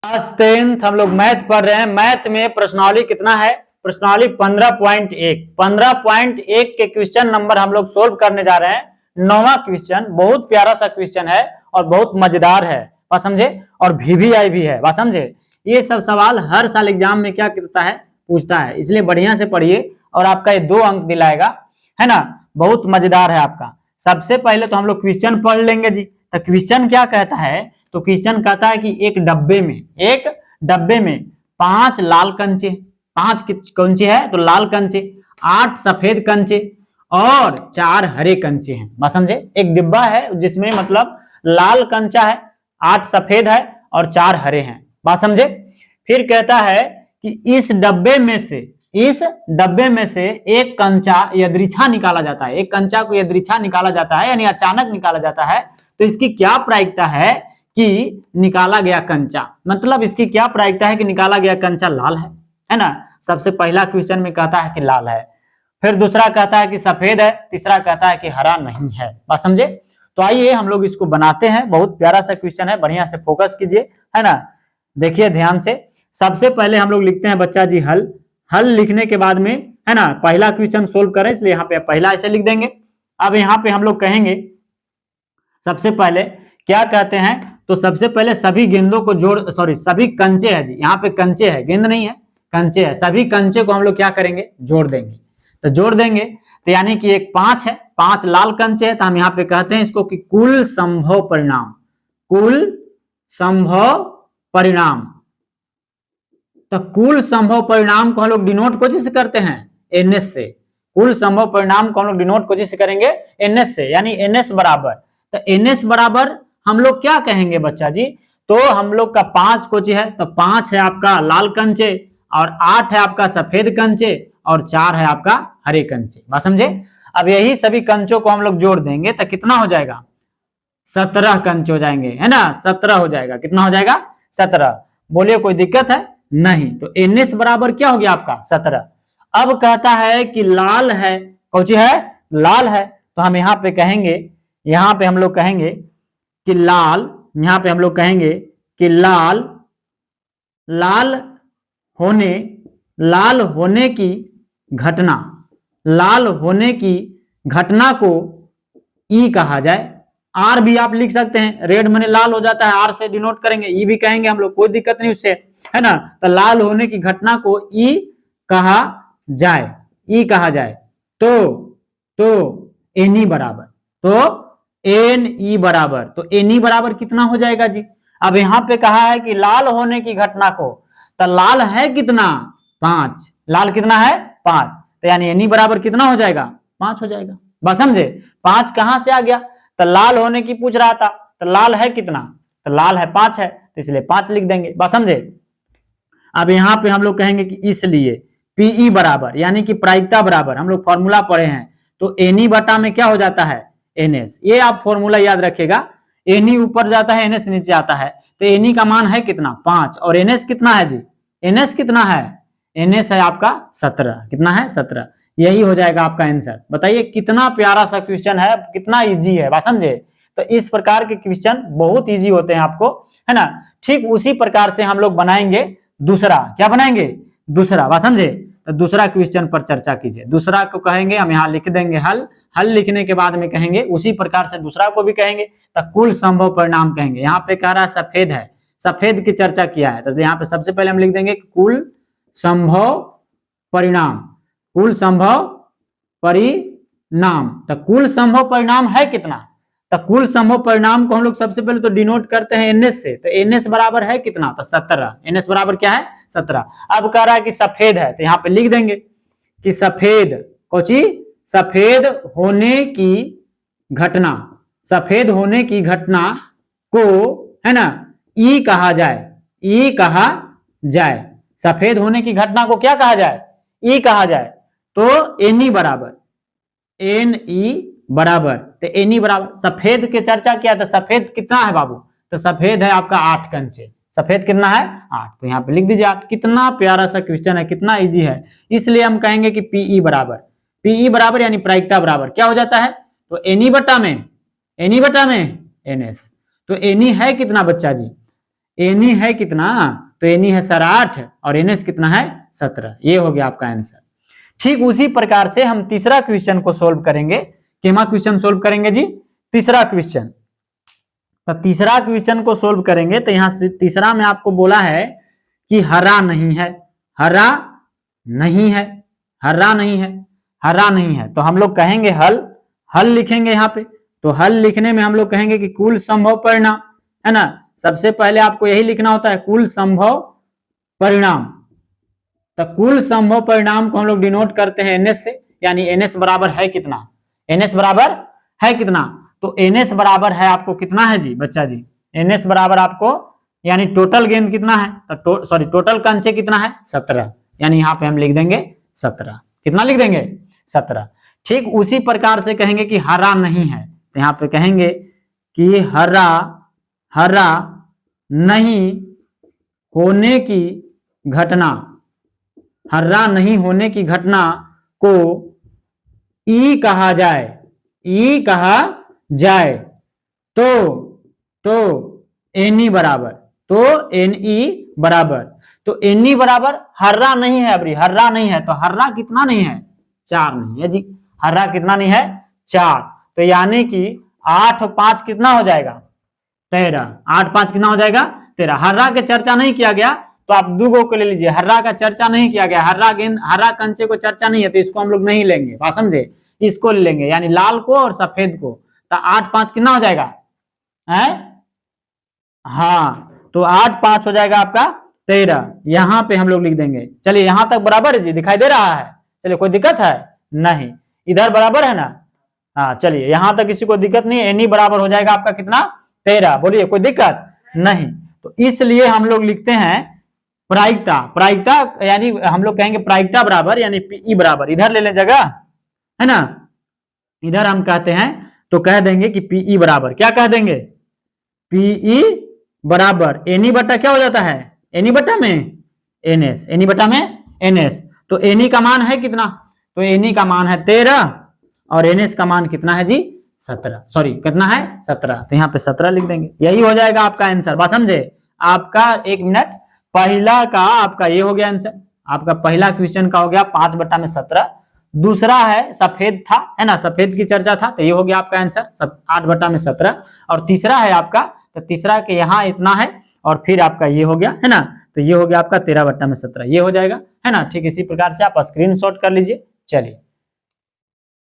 Class 10th हम लोग math पढ़ रहे हैं। मैथ में प्रश्नावली कितना है? प्रश्नावली 15.1 15.1 के क्वेश्चन नंबर हम लोग सोल्व करने जा रहे हैं। 9वां क्वेश्चन बहुत प्यारा सा क्वेश्चन है और बहुत मजेदार है, बात समझे, और VVI भी है, बात समझे। ये सब सवाल हर साल एग्जाम में क्या करता है, पूछता है, इसलिए बढ़िया से पढ़िए और आपका ये 2 अंक दिलाएगा, है ना। बहुत मजेदार है आपका। सबसे पहले तो हम लोग क्वेश्चन पढ़ लेंगे जी। तो क्वेश्चन क्या कहता है? तो क्वेश्चन कहता है कि एक डब्बे में 5 लाल कंचे, 5 कंचे है तो लाल कंचे, 8 सफेद कंचे और 4 हरे कंचे हैं, बात समझे। एक डिब्बा है जिसमें मतलब लाल कंचा है, 8 सफेद है और 4 हरे हैं, बात समझे। फिर कहता है कि इस डब्बे में से एक कंचा यदृच्छा निकाला जाता है, एक कंचा को यदृच्छा निकाला जाता है यानी अचानक निकाला जाता है। तो इसकी क्या प्रायिकता है कि निकाला गया कंचा, मतलब इसकी क्या प्रायिकता है कि निकाला गया कंचा लाल है ना। सबसे पहला क्वेश्चन में कहता है कि लाल है, फिर दूसरा कहता है कि सफेद है, तीसरा कहता है कि हरा नहीं है, बात समझे। तो आइए हम लोग इसको बनाते हैं। बहुत प्यारा सा क्वेश्चन है, बढ़िया से फोकस कीजिए, है ना। देखिए ध्यान से। सबसे पहले हम लोग लिखते हैं बच्चा जी हल लिखने के बाद में, है ना, पहला क्वेश्चन सोल्व करें, इसलिए यहाँ पे पहला ऐसे लिख देंगे। अब यहाँ पे हम लोग कहेंगे सबसे पहले क्या कहते हैं, तो सबसे पहले सभी गेंदों को सभी कंचे है जी, यहाँ पे कंचे है, गेंद नहीं है, कंचे है। सभी कंचे को हम लोग क्या करेंगे, जोड़ देंगे। तो जोड़ देंगे तो यानी कि एक 5 है, 5 लाल कंचे है, तो हम यहाँ पे कहते हैं इसको कि कुल संभव परिणाम। तो कुल संभव परिणाम को हम लोग डिनोट को जिससे करते हैं, NS से। कुल संभव परिणाम को हम लोग डिनोट को जिससे करेंगे, NS से, यानी NS बराबर। तो NS बराबर हम लोग क्या कहेंगे बच्चा जी, तो हम लोग का 5 कोची है, तो 5 है आपका लाल कंचे और 8 है आपका सफेद कंचे और 4 है आपका हरे कंचे, बात समझे। अब यही सभी कंचों को हम लोग जोड़ देंगे तो कितना हो जाएगा, 17 कंचे हो जाएंगे, है ना। 17 हो जाएगा, कितना हो जाएगा, 17। बोलिए कोई दिक्कत है? नहीं। तो NS बराबर क्या हो गया आपका, 17। अब कहता है कि लाल है, कौची है, लाल है। तो हम यहाँ पे कहेंगे, यहाँ पे हम लोग कहेंगे कि लाल, यहाँ पे हम लोग कहेंगे कि लाल होने की घटना को ई कहा जाए। आर भी आप लिख सकते हैं, रेड मैंने लाल हो जाता है, आर से डिनोट करेंगे, ई भी कहेंगे हम लोग, कोई दिक्कत नहीं उससे, है ना। तो लाल होने की घटना को ई कहा जाए, तो एनी बराबर, तो NE बराबर, तो NE बराबर कितना हो जाएगा जी। अब यहाँ पे कहा है कि लाल होने की घटना को, तो लाल है कितना, 5, लाल कितना है, 5, तो यानी NE बराबर कितना हो जाएगा, 5 हो जाएगा, बस समझे। 5 कहां से आ गया, तो लाल होने की पूछ रहा था, तो लाल है कितना, तो लाल है 5 है, तो इसलिए 5 लिख देंगे, बस समझे। अब यहाँ पे हम लोग कहेंगे कि इसलिए PE बराबर, यानी कि प्रायिकता बराबर, हम लोग फॉर्मूला पढ़े हैं, तो NE बटा में क्या हो जाता है, NS। ये आप फॉर्मूला याद रखेगा, NE ऊपर जाता है, NS नीचे आता है। तो NE का मान है कितना, 5, और NS कितना है जी, NS कितना है, NS है आपका 17, कितना है, 17। यही हो जाएगा आपका आंसर। बताइए कितना प्यारा सा क्वेश्चन है, कितना इजी है, बात समझे। तो इस प्रकार के क्वेश्चन बहुत इजी होते हैं आपको, है ना। ठीक उसी प्रकार से हम लोग बनाएंगे दूसरा, क्या बनाएंगे, दूसरा, बात समझे। तो दूसरा क्वेश्चन पर चर्चा कीजिए। दूसरा को कहेंगे हम, यहाँ लिख देंगे हल लिखने के बाद में कहेंगे उसी प्रकार से दूसरा को भी कहेंगे, तो कुल संभव परिणाम कहेंगे। यहाँ पे कह रहा है सफेद है, सफेद की चर्चा किया है, तो यहाँ पे सबसे पहले हम लिख देंगे कुल संभव परिणाम, कुल संभव परिणाम। तो कुल संभव परिणाम है कितना, तो कुल संभव परिणाम को हम लोग सबसे पहले तो डिनोट करते हैं NS से। तो NS बराबर है कितना, तो 17। NS बराबर क्या है, 17। अब कह रहा है कि सफेद है, तो यहाँ पे लिख देंगे कि सफेद सफेद होने की घटना को, है ना, ई कहा जाए। सफेद होने की घटना को क्या कहा जाए, ई कहा जाए। तो NE बराबर, तो NE बराबर, सफेद की चर्चा किया, तो सफेद कितना है बाबू, तो सफेद है आपका 8 कंचे, सफेद कितना है, 8। तो यहाँ पे लिख दीजिए 8। कितना प्यारा सा क्वेश्चन है, कितना इजी है। इसलिए हम कहेंगे कि PE बराबर यानी प्रायिकता बराबर क्या हो जाता है, तो NE बटा में NS। तो NE है कितना बच्चा जी, एनी है कितना, तो एनी है सर 8 और एनएस कितना है 17। ये हो गया आपका आंसर। ठीक उसी प्रकार से हम तीसरा क्वेश्चन को सोल्व करेंगे। केमा क्वेश्चन सोल्व करेंगे जी, तीसरा क्वेश्चन। तो तीसरा क्वेश्चन को सोल्व करेंगे तो यहां से तीसरा में आपको बोला है कि हरा नहीं है, हरा नहीं है, हरा नहीं है, हरा नहीं है। तो हम लोग कहेंगे हल, हल लिखेंगे यहाँ पे। तो हल लिखने में हम लोग कहेंगे कि कुल संभव परिणाम, है ना। सबसे पहले आपको यही लिखना होता है, कुल संभव परिणाम। तो कुल संभव परिणाम को हम लोग डिनोट करते हैं एनएस से, यानी एनएस बराबर है कितना, एनएस बराबर है कितना। तो एनएस बराबर है आपको कितना है जी बच्चा जी, एनएस बराबर आपको यानी टोटल गेंद कितना है, तो सॉरी टोटल कंचे कितना है 17, यानी यहाँ पे हम लिख देंगे 17। कितना लिख देंगे 17। ठीक उसी प्रकार से कहेंगे कि हरा नहीं है, तो यहाँ पे कहेंगे कि हरा, हरा नहीं होने की घटना, हरा नहीं होने की घटना को ई कहा जाए, ई कहा जाए। तो एनी बराबर, तो एन ई बराबर, तो एन ई बराबर हर्रा नहीं है, अबरी हर्रा नहीं है, तो हर्रा कितना नहीं है 4 नहीं है जी, हर्रा कितना नहीं है 4। तो यानी कि 8 और 5 कितना हो जाएगा 13, 8 5 कितना हो जाएगा 13। हर्रा के चर्चा नहीं किया गया तो आप दूगो को ले लीजिए, हर्रा का चर्चा नहीं किया गया, हर्रा गेंद, हर्रा कंचे को चर्चा नहीं है, तो इसको हम लोग नहीं लेंगे, बात समझे, इसको ले लेंगे, यानी लाल को और सफेद को। तो 8 5 कितना हो जाएगा है, हाँ, तो 8 5 हो जाएगा आपका 13। यहां पे हम लोग लिख देंगे। चलिए यहां तक बराबर है जी, दिखाई दे रहा है, चलिए कोई दिक्कत है नहीं, इधर बराबर है ना, हाँ चलिए यहां तक किसी को दिक्कत नहीं, एनी बराबर हो जाएगा आपका कितना 13, बोलिए कोई दिक्कत नहीं। तो इसलिए हम लोग लिखते हैं प्रायिकता, प्रायिकता यानी हम लोग कहेंगे प्रायिकता बराबर यानी पीई बराबर, इधर ले लें जगह, है ना, इधर हम कहते हैं तो कह देंगे कि पीई बराबर, क्या कह देंगे पीई बराबर एनी बटा क्या हो जाता है, एनी बटा में एनएस, एनी बटा में एनएस। तो एनी का मान है कितना, तो एनी का मान है 13 और एनएस का मान कितना है जी 17, सॉरी कितना है 17, तो यहाँ पे 17 लिख देंगे, यही हो जाएगा आपका आंसर। बात समझे, आपका 1 मिनट, पहला का आपका ये हो गया आंसर, आपका पहला क्वेश्चन का हो गया 5 बटा में 17। दूसरा है सफेद था, है ना, सफेद की चर्चा था, तो ये हो गया आपका आंसर 8 बटा में 17। और तीसरा है आपका, तो तीसरा के यहाँ इतना है और फिर आपका ये हो गया, है ना, तो ये हो गया आपका 13 बटा में 17, ये हो जाएगा, है ना। ठीक इसी प्रकार से आप स्क्रीनशॉट कर लीजिए। चलिए।